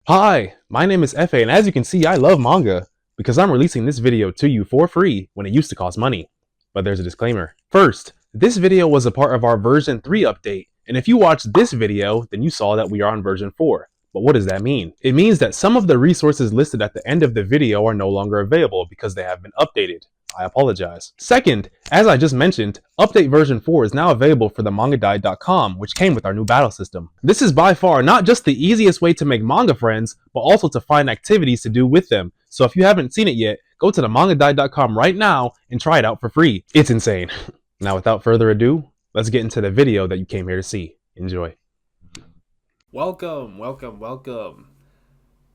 Hi, my name is Efe, and as you can see, I love manga because I'm releasing this video to you for free when it used to cost money. But there's a disclaimer. First, this video was a part of our version 3 update, and if you watched this video, then you saw that we are on version 4. But what does that mean? It means that some of the resources listed at the end of the video are no longer available because they have been updated. I apologize. Second, as I just mentioned, update version 4 is now available for the mangadiet.com, which came with our new battle system. This is by far not just the easiest way to make manga friends, but also to find activities to do with them. So if you haven't seen it yet, go to the mangadiet.com right now and try it out for free. It's insane. Now without further ado, let's get into the video that you came here to see. Enjoy. Welcome.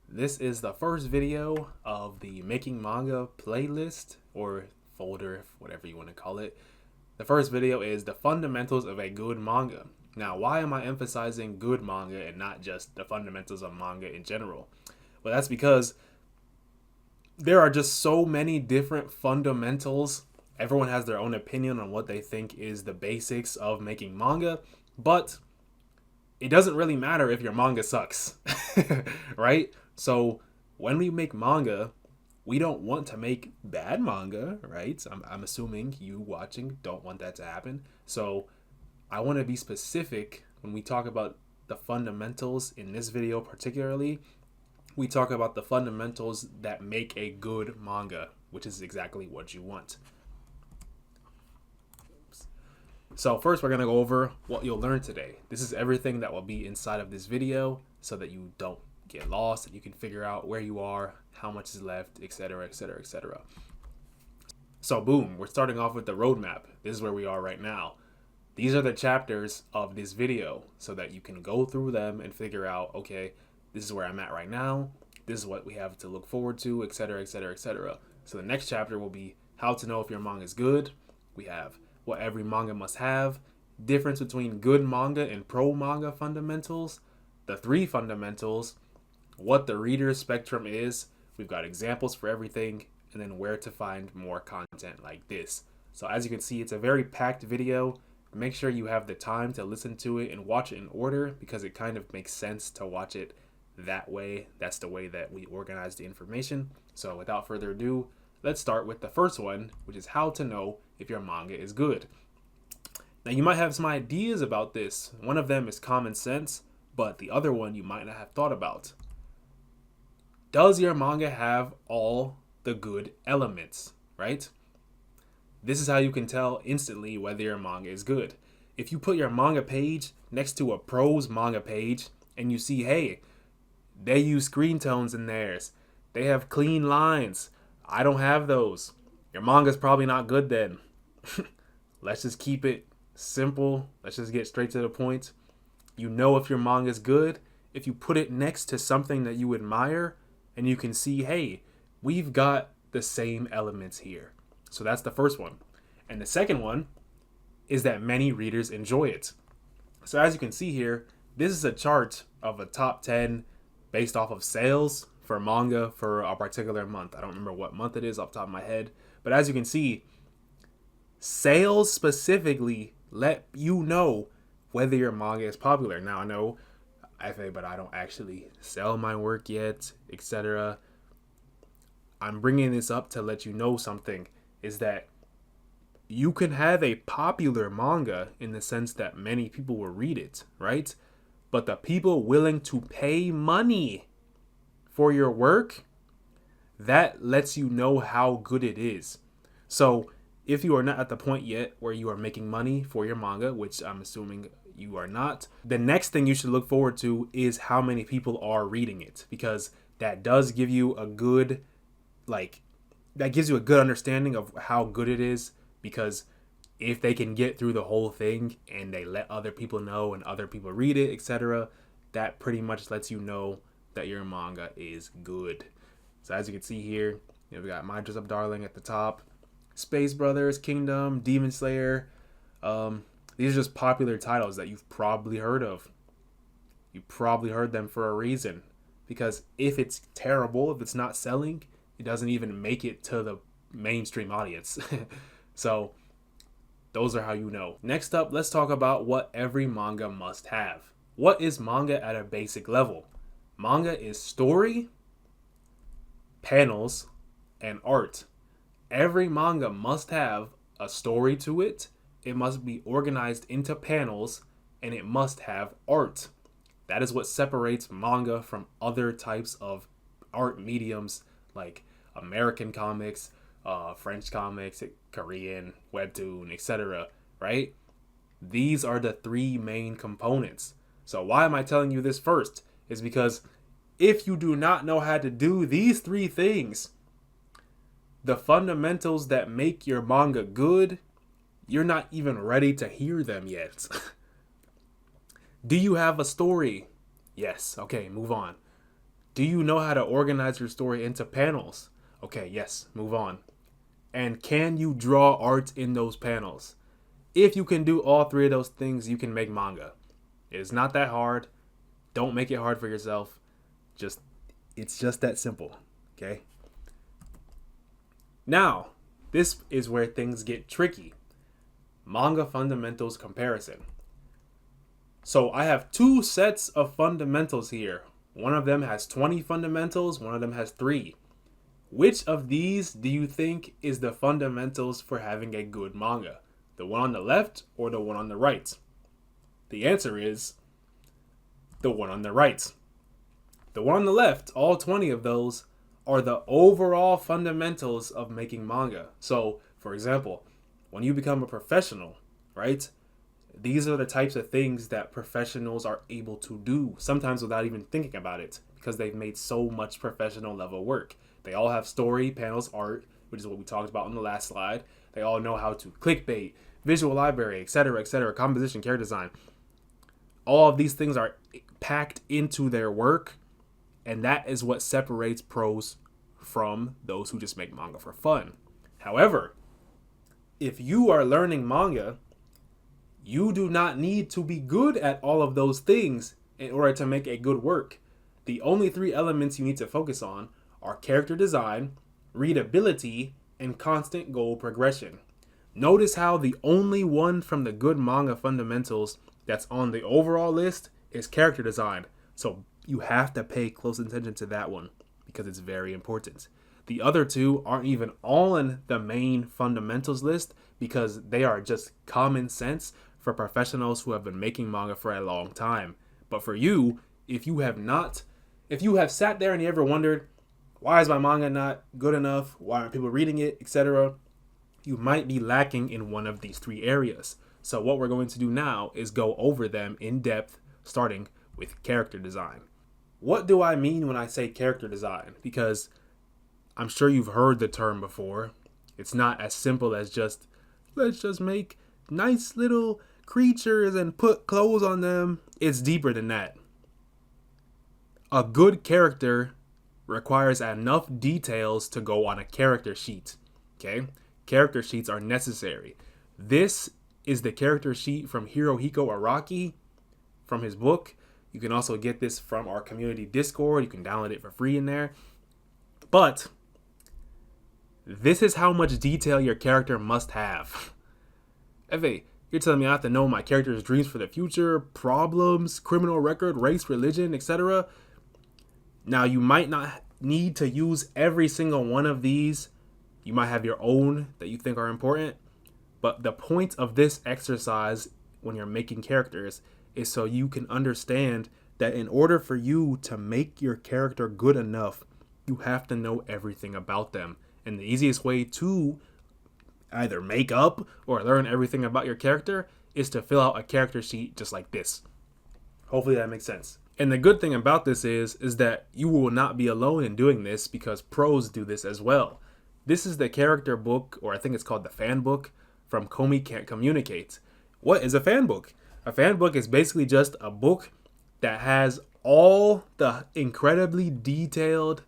This is the first video of the Making Manga playlist, or folder, whatever you want to call it. The first video is the fundamentals of a good manga. Now, why am I emphasizing good manga and not just the fundamentals of manga in general? Well, that's because there are just so many different fundamentals. Everyone has their own opinion on what they think is the basics of making manga, but it doesn't really matter if your manga sucks, right? So when we make manga, we don't want to make bad manga, right? I'm assuming you watching don't want that to happen. So I want to be specific when we talk about the fundamentals in this video particularly. We talk about the fundamentals that make a good manga, which is exactly what you want. So first we're going to go over what you'll learn today. This is everything that will be inside of this video so that you don't get lost and you can figure out where you are, how much is left, etc. So boom, we're starting off with the roadmap. This is where we are right now. These are the chapters of this video so that you can go through them and figure out, okay, this is where I'm at right now. This is what we have to look forward to, etc. So the next chapter will be how to know if your manga is good. We have what every manga must have, difference between good manga and pro manga fundamentals, the 3 fundamentals, what the reader's spectrum is, we've got examples for everything, and then where to find more content like this. So as you can see, it's a very packed video. Make sure you have the time to listen to it and watch it in order because it kind of makes sense to watch it that way. That's the way that we organize the information. So without further ado, let's start with the first one, which is how to know if your manga is good. Now you might have some ideas about this. One of them is common sense, but the other one you might not have thought about. Does your manga have all the good elements, right? This is how you can tell instantly whether your manga is good. If you put your manga page next to a prose manga page and you see, hey, they use screen tones in theirs, they have clean lines, I don't have those, your manga's probably not good then. Let's just keep it simple. Let's just get straight to the point. You know if your manga is good if you put it next to something that you admire and you can see, hey, we've got the same elements here. So that's the first one. And the second one is that many readers enjoy it. So as you can see here, this is a chart of a top 10 based off of sales for manga for a particular month. I don't remember what month it is off the top of my head. But as you can see, sales specifically let you know whether your manga is popular. Now I know but I don't actually sell my work yet, etc. I'm bringing this up to let you know something, is that you can have a popular manga in the sense that many people will read it, right? But the people willing to pay money for your work, that lets you know how good it is. So if you are not at the point yet where you are making money for your manga, which I'm assuming you are not, the next thing you should look forward to is how many people are reading it, because that does give you a good, that gives you a good understanding of how good it is, because if they can get through the whole thing and they let other people know and other people read it, etc., that pretty much lets you know that your manga is good. So as you can see here, we got My Dress Up Darling at the top, Space Brothers, Kingdom, Demon Slayer. These are just popular titles that you've probably heard of. You probably heard them for a reason. Because if it's terrible, if it's not selling, it doesn't even make it to the mainstream audience. So those are how you know. Next up, let's talk about what every manga must have. What is manga at a basic level? Manga is story, panels, and art. Every manga must have a story to it, it must be organized into panels, and it must have art. That is what separates manga from other types of art mediums like American comics, French comics, Korean, webtoon, etc. Right? These are the three main components. So why am I telling you this first? Is because if you do not know how to do these three things, the fundamentals that make your manga good, you're not even ready to hear them yet. Do you have a story? Yes. Okay, move on. Do you know how to organize your story into panels? Okay, yes, move on. And can you draw art in those panels? If you can do all three of those things, you can make manga. It's not that hard. Don't make it hard for yourself. It's just that simple. Okay? Now, this is where things get tricky. Manga fundamentals comparison. So I have two sets of fundamentals here. One of them has 20 fundamentals, one of them has 3. Which of these do you think is the fundamentals for having a good manga? The one on the left or the one on the right? The answer is the one on the right. The one on the left, all 20 of those, are the overall fundamentals of making manga. So, for example, when you become a professional, right? These are the types of things that professionals are able to do, sometimes without even thinking about it, because they've made so much professional level work. They all have story, panels, art, which is what we talked about on the last slide. They all know how to clickbait, visual library, etc., composition, character design. All of these things are packed into their work, and that is what separates pros from those who just make manga for fun. However, if you are learning manga, you do not need to be good at all of those things in order to make a good work. The only 3 elements you need to focus on are character design, readability, and constant goal progression. Notice how the only one from the good manga fundamentals that's on the overall list is character design. So you have to pay close attention to that one because it's very important. The other 2 aren't even on the main fundamentals list because they are just common sense for professionals who have been making manga for a long time. But for you, if you have sat there and you ever wondered, why is my manga not good enough? Why aren't people reading it, etc.? You might be lacking in one of these 3 areas. So what we're going to do now is go over them in depth, starting with character design. What do I mean when I say character design? Because I'm sure you've heard the term before. It's not as simple as let's just make nice little creatures and put clothes on them. It's deeper than that. A good character requires enough details to go on a character sheet. Okay? Character sheets are necessary. This is the character sheet from Hirohiko Araki from his book. You can also get this from our community Discord. You can download it for free in there. But this is how much detail your character must have. Efe, you're telling me I have to know my character's dreams for the future, problems, criminal record, race, religion, etc. Now, you might not need to use every single one of these. You might have your own that you think are important. But the point of this exercise when you're making characters is so you can understand that in order for you to make your character good enough, you have to know everything about them. And the easiest way to either make up or learn everything about your character is to fill out a character sheet just like this. Hopefully that makes sense. And the good thing about this is that you will not be alone in doing this because pros do this as well. This is the character book, or I think it's called the fan book, from Komi Can't Communicate. What is a fan book? A fan book is basically just a book that has all the incredibly detailed,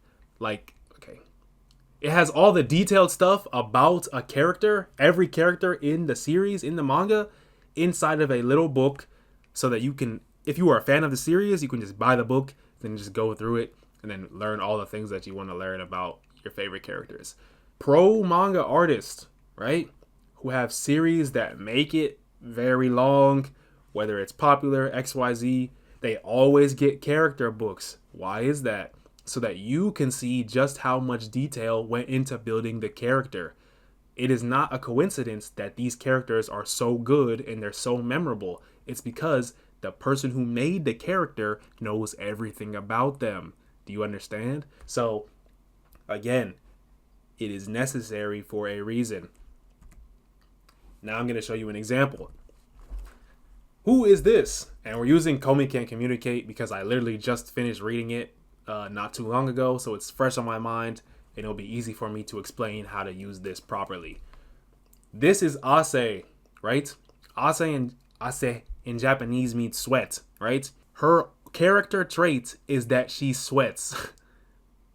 it has all the detailed stuff about a character, every character in the series, in the manga, inside of a little book so that you can, if you are a fan of the series, you can just buy the book, then just go through it and then learn all the things that you want to learn about your favorite characters. Pro manga artists, right, who have series that make it very long, whether it's popular, XYZ, They always get character books. Why is that? So that you can see just how much detail went into building the character. It is not a coincidence that these characters are so good and they're so memorable. It's because the person who made the character knows everything about them. Do you understand? So, again, it is necessary for a reason. Now I'm going to show you an example. Who is this? And we're using Komi Can't Communicate because I literally just finished reading it not too long ago, so it's fresh on my mind, and it'll be easy for me to explain how to use this properly. This is Ase, right? Ase in Japanese means sweat, right? Her character trait is that she sweats.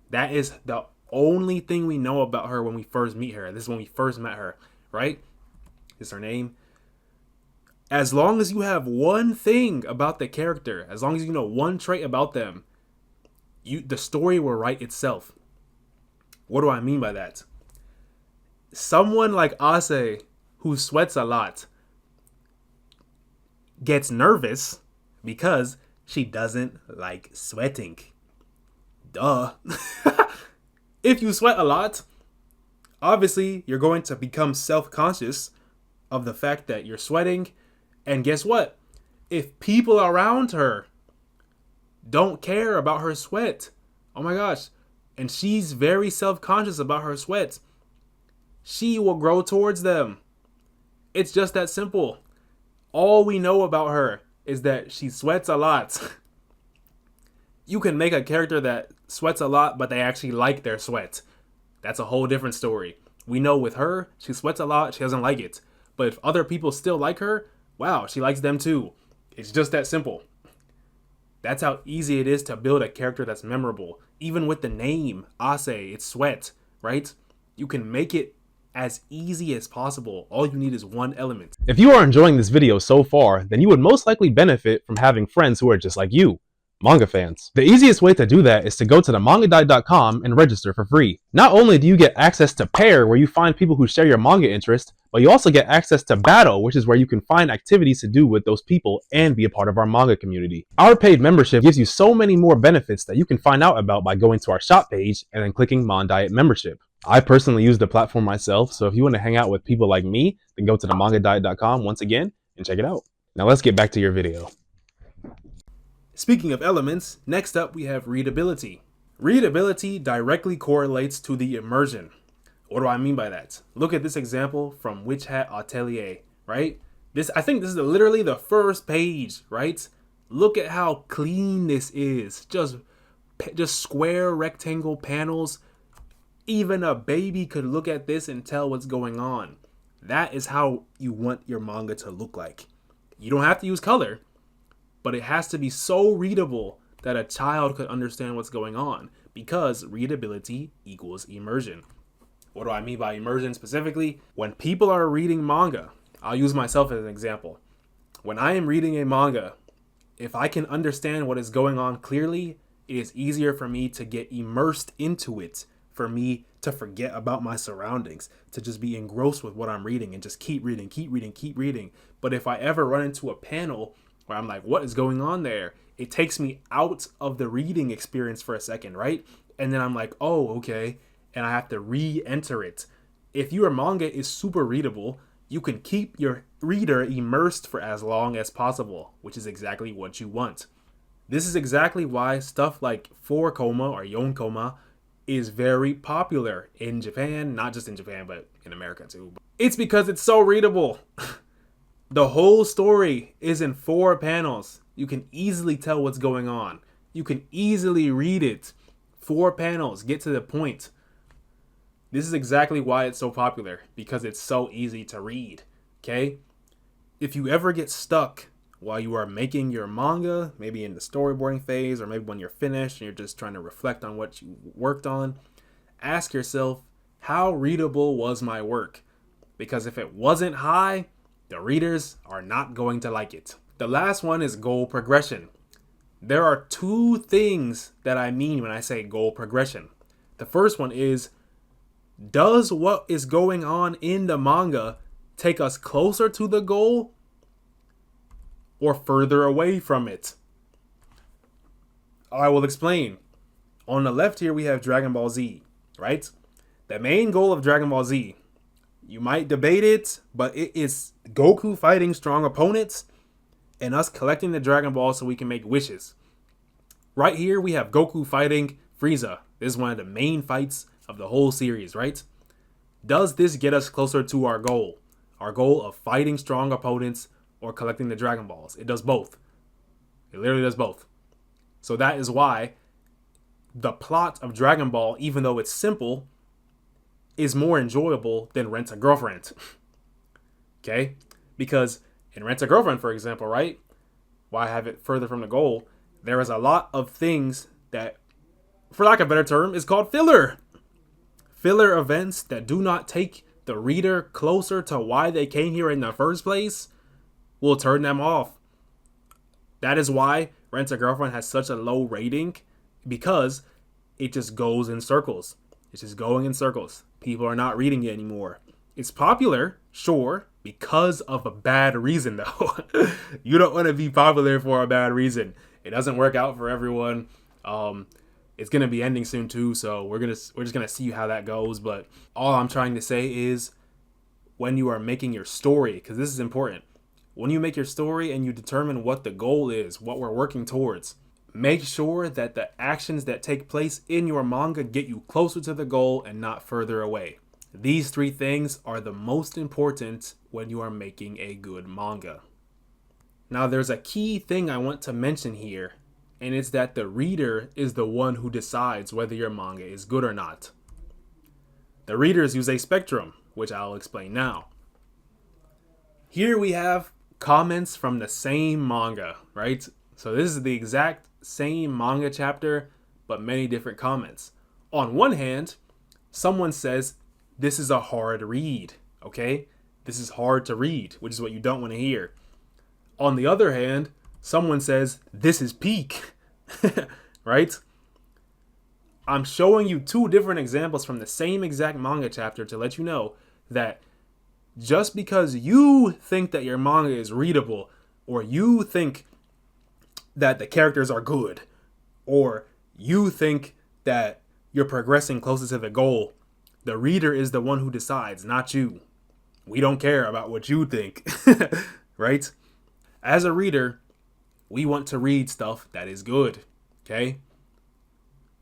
That is the only thing we know about her when we first meet her. This is when we first met her, right? This is her name. As long as you have one thing about the character, as long as you know one trait about them, the story will write itself. What do I mean by that? Someone like Ase, who sweats a lot, gets nervous because she doesn't like sweating. Duh. If you sweat a lot, obviously you're going to become self-conscious of the fact that you're sweating. And guess what? If people around her don't care about her sweat, oh my gosh, and she's very self-conscious about her sweat, she will grow towards them. It's just that simple. All we know about her is that she sweats a lot. You can make a character that sweats a lot, but they actually like their sweat. That's a whole different story. We know with her, she sweats a lot, she doesn't like it. But if other people still like her, wow, she likes them too. It's just that simple. That's how easy it is to build a character that's memorable. Even with the name, Ase, it's sweat, right? You can make it as easy as possible. All you need is one element. If you are enjoying this video so far, then you would most likely benefit from having friends who are just like you, manga fans. The easiest way to do that is to go to the mangadiet.com and register for free. Not only do you get access to Pair, where you find people who share your manga interest, but you also get access to Battle, which is where you can find activities to do with those people and be a part of our manga community. Our paid membership gives you so many more benefits that you can find out about by going to our shop page and then clicking ManDIET membership. I personally use the platform myself, so if you want to hang out with people like me, then go to the mangadiet.com once again and check it out. Now let's get back to your video. Speaking of elements, next up we have readability. Readability directly correlates to the immersion. What do I mean by that? Look at this example from Witch Hat Atelier, right? I think this is literally the first page, right? Look at how clean this is. Just square rectangle panels. Even a baby could look at this and tell what's going on. That is how you want your manga to look like. You don't have to use color, but it has to be so readable that a child could understand what's going on, because readability equals immersion. What do I mean by immersion specifically? When people are reading manga, I'll use myself as an example. When I am reading a manga, if I can understand what is going on clearly, it is easier for me to get immersed into it, for me to forget about my surroundings, to just be engrossed with what I'm reading and just keep reading. But if I ever run into a panel where I'm like, what is going on there? It takes me out of the reading experience for a second, right? And then I'm like, oh, okay. And I have to re-enter it. If your manga is super readable, you can keep your reader immersed for as long as possible, which is exactly what you want. This is exactly why stuff like 4-koma or yonkoma is very popular in Japan, not just in Japan, but in America too. It's because it's so readable. The whole story is in 4 panels. You can easily tell what's going on. You can easily read it. 4 panels, get to the point. This is exactly why it's so popular, because it's so easy to read, okay? If you ever get stuck while you are making your manga, maybe in the storyboarding phase, or maybe when you're finished and you're just trying to reflect on what you worked on, ask yourself, how readable was my work? Because if it wasn't high, the readers are not going to like it. The last one is goal progression. There are 2 things that I mean when I say goal progression. The first one is, does what is going on in the manga take us closer to the goal or further away from it? I will explain. On the left here, we have Dragon Ball Z, right? The main goal of Dragon Ball Z, you might debate it, but it is Goku fighting strong opponents and us collecting the Dragon Ball so we can make wishes. Right here, we have Goku fighting Frieza. This is one of the main fights of the whole series, right? Does this get us closer to our goal? Our goal of fighting strong opponents or collecting the Dragon Balls? It does both. It literally does both. So that is why the plot of Dragon Ball, even though it's simple, is more enjoyable than Rent a Girlfriend. Okay? Because in Rent a Girlfriend, for example, right? Why have it further from the goal? There is a lot of things that, for lack of a better term, is called filler. Filler events that do not take the reader closer to why they came here in the first place will turn them off. That is why Rent a Girlfriend has such a low rating, because it just goes in circles. It's just going in circles. People are not reading it anymore. It's popular, sure, because of a bad reason, though. You don't want to be popular for a bad reason. It doesn't work out for everyone. It's gonna be ending soon too, so we're just gonna see how that goes. But all I'm trying to say is, when you are making your story, because this is important, when you make your story and you determine what the goal is, what we're working towards, make sure that the actions that take place in your manga get you closer to the goal and not further away. These three things are the most important when you are making a good manga. Now, there's a key thing I want to mention here, and it's that the reader is the one who decides whether your manga is good or not. The readers use a spectrum, which I'll explain now. Here we have comments from the same manga, right? So this is the exact same manga chapter, but many different comments. On one hand, someone says, this is a hard read, okay? This is hard to read, which is what you don't want to hear. On the other hand, someone says, this is peak, right? I'm showing you two different examples from the same exact manga chapter to let you know that just because you think that your manga is readable, or you think that the characters are good, or you think that you're progressing closer to the goal, the reader is the one who decides, not you. We don't care about what you think, right? As a reader, we want to read stuff that is good, okay?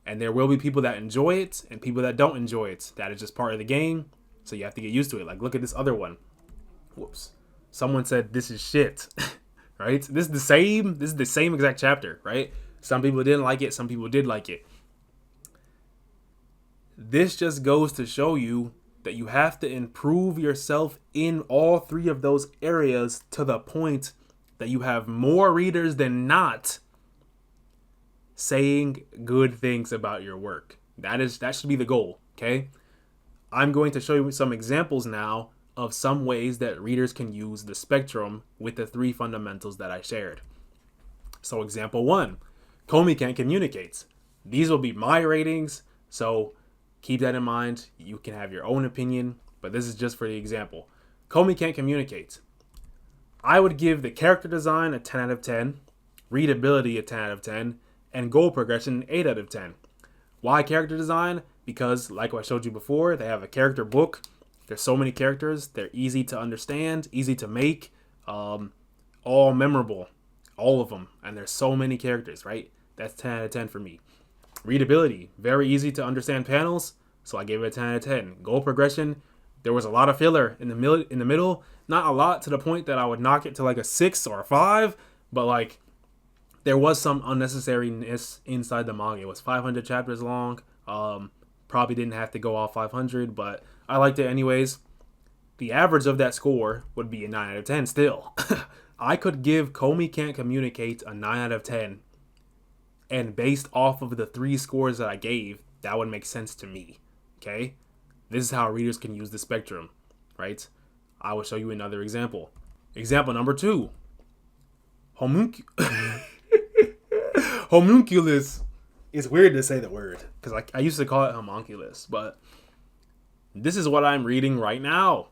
And there will be people that enjoy it and people that don't enjoy it. That is just part of the game, so you have to get used to it. Like, look at this other one. Whoops. Someone said this is shit. Right? This is the same exact chapter, right? Some people didn't like it, some people did like it. This just goes to show you that you have to improve yourself in all three of those areas to the point that you have more readers than not saying good things about your work. That should be the goal, okay? I'm going to show you some examples now of some ways that readers can use the spectrum with the three fundamentals that I shared. So example 1, Komi can't communicate. These will be my ratings, so keep that in mind. You can have your own opinion, but this is just for the example. Komi can't communicate. I would give the character design a 10 out of 10, readability a 10 out of 10, and goal progression 8 out of 10. Why character design? Because, like I showed you before, they have a character book. There's so many characters. They're easy to understand, easy to make, all memorable, all of them. And there's so many characters, right? That's 10 out of 10 for me. Readability, very easy to understand panels, so I gave it a 10 out of 10. Goal progression, there was a lot of filler in the middle. Not a lot to the point that I would knock it to like a 6 or a 5, but like there was some unnecessariness inside the manga. It was 500 chapters long. Probably didn't have to go off 500, but I liked it anyways. The average of that score would be a 9 out of 10 still. I could give Komi Can't Communicate a 9 out of 10. And based off of the 3 scores that I gave, that would make sense to me. Okay? This is how readers can use the spectrum, right? I will show you another example. Example number 2. Homunculus. It's weird to say the word, because I used to call it homunculus, but this is what I'm reading right now.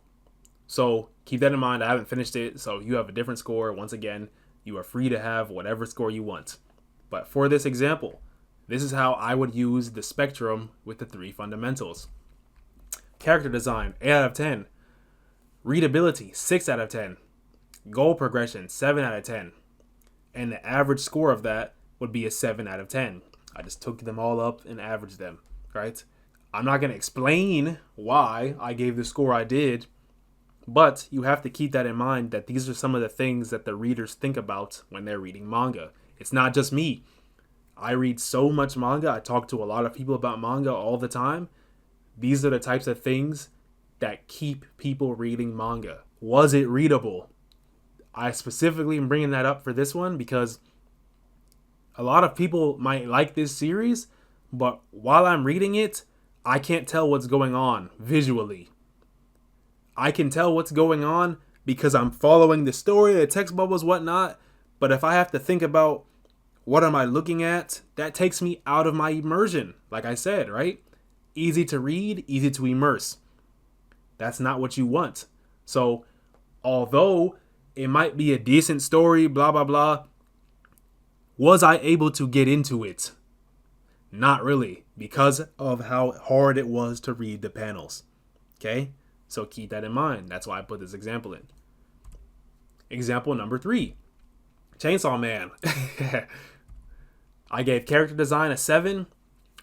So keep that in mind. I haven't finished it, so you have a different score. Once again, you are free to have whatever score you want. But for this example, This is how I would use the spectrum with the 3 fundamentals. Character design, 8 out of 10. Readability, 6 out of 10. Goal progression, 7 out of 10. And the average score of that would be a 7 out of 10. I just took them all up and averaged them, right? I'm not going to explain why I gave the score I did, but you have to keep that in mind, that these are some of the things that the readers think about when they're reading manga. It's not just me. I read so much manga. I talk to a lot of people about manga all the time. These are the types of things that keep people reading manga. Was it readable? I specifically am bringing that up for this one because a lot of people might like this series, but while I'm reading it, I can't tell what's going on visually. I can tell what's going on because I'm following the story, the text bubbles, whatnot. But if I have to think about what am I looking at, that takes me out of my immersion. Like I said, right? Easy to read, easy to immerse. That's not what you want. So, although it might be a decent story, blah, blah, blah, was I able to get into it? Not really, because of how hard it was to read the panels. Okay? So keep that in mind. That's why I put this example in. Example number 3. Chainsaw Man. I gave character design a 7,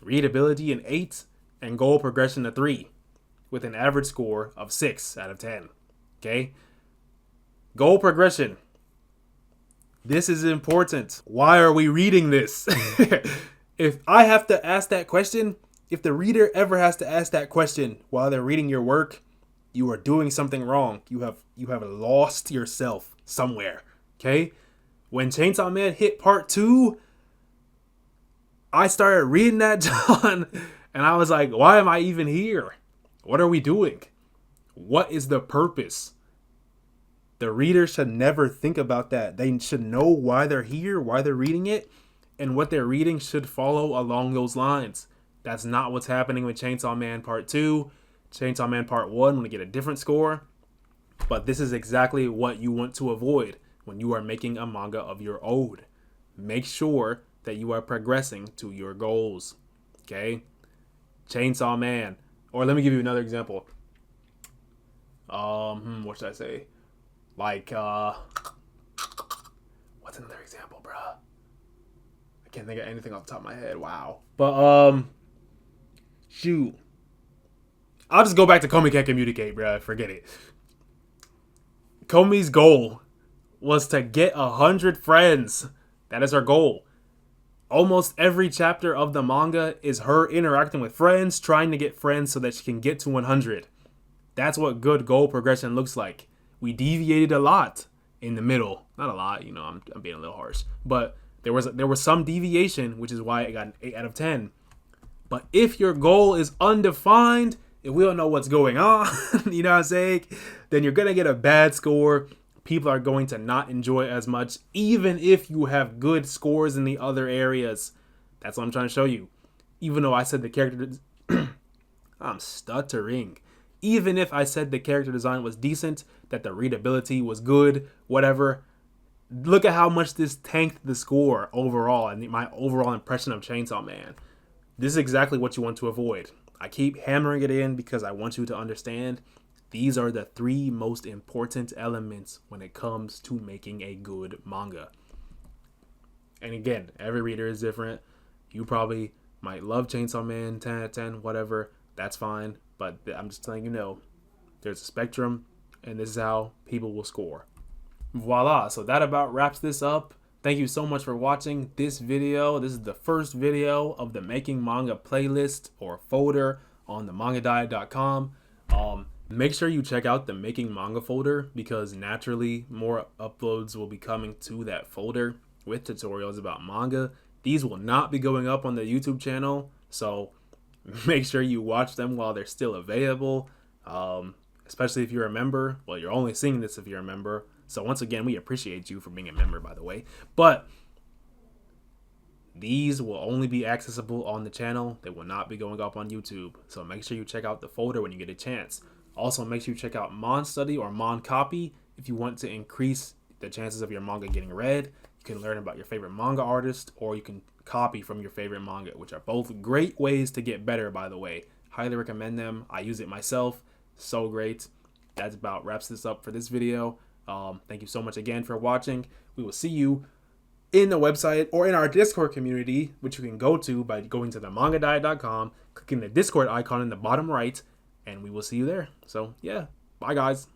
readability an 8, and goal progression a 3, with an average score of 6 out of 10. Okay? Goal progression. This is important. Why are we reading this? If I have to ask that question, if the reader ever has to ask that question while they're reading your work, you are doing something wrong. You have lost yourself somewhere. Okay? When Chainsaw Man hit part 2, I started reading that, John, and I was like, why am I even here? What are we doing? What is the purpose? The reader should never think about that. They should know why they're here, why they're reading it, and what they're reading should follow along those lines. That's not what's happening with Chainsaw Man Part 2. Chainsaw Man Part 1 when you get a different score. But this is exactly what you want to avoid when you are making a manga of your own. Make sure that you are progressing to your goals. Okay? Chainsaw Man. Or let me give you another example. What should I say? Like, what's another example, bruh? I can't think of anything off the top of my head. Wow. But, shoot. I'll just go back to Komi Can't Communicate, bruh. Forget it. Komi's goal was to get 100 friends. That is her goal. Almost every chapter of the manga is her interacting with friends, trying to get friends so that she can get to 100. That's what good goal progression looks like. We deviated a lot in the middle. Not a lot, I'm being a little harsh. But there was some deviation, which is why it got an 8 out of 10. But if your goal is undefined, if we don't know what's going on, you know what I'm saying, then you're going to get a bad score. People are going to not enjoy it as much, even if you have good scores in the other areas. That's what I'm trying to show you. Even though I said the character... I'm stuttering. Even if I said the character design was decent, that the readability was good, whatever, look at how much this tanked the score overall and my overall impression of Chainsaw Man. This is exactly what you want to avoid. I keep hammering it in because I want you to understand these are the 3 most important elements when it comes to making a good manga. And again, every reader is different. You probably might love Chainsaw Man 10 out of 10, whatever. That's fine. But I'm just letting you know, there's a spectrum, and this is how people will score. Voila. So that about wraps this up. Thank you so much for watching this video. This is the first video of the Making Manga playlist or folder on the mangadiet.com. Make sure you check out the Making Manga folder because naturally more uploads will be coming to that folder with tutorials about manga. These will not be going up on the YouTube channel, so make sure you watch them while they're still available, especially if you're a member. Well, you're only seeing this if you're a member. So once again, we appreciate you for being a member, by the way. But these will only be accessible on the channel. They will not be going up on YouTube. So make sure you check out the folder when you get a chance. Also, make sure you check out ManStudy or ManCopy if you want to increase the chances of your manga getting read. You can learn about your favorite manga artist, or you can copy from your favorite manga, which are both great ways to get better, by the way. Highly recommend them. I use it myself. So great. That about wraps this up for this video. Thank you so much again for watching. We will see you in the website or in our Discord community, which you can go to by going to themangadiet.com, clicking the Discord icon in the bottom right, and we will see you there. So yeah, bye guys.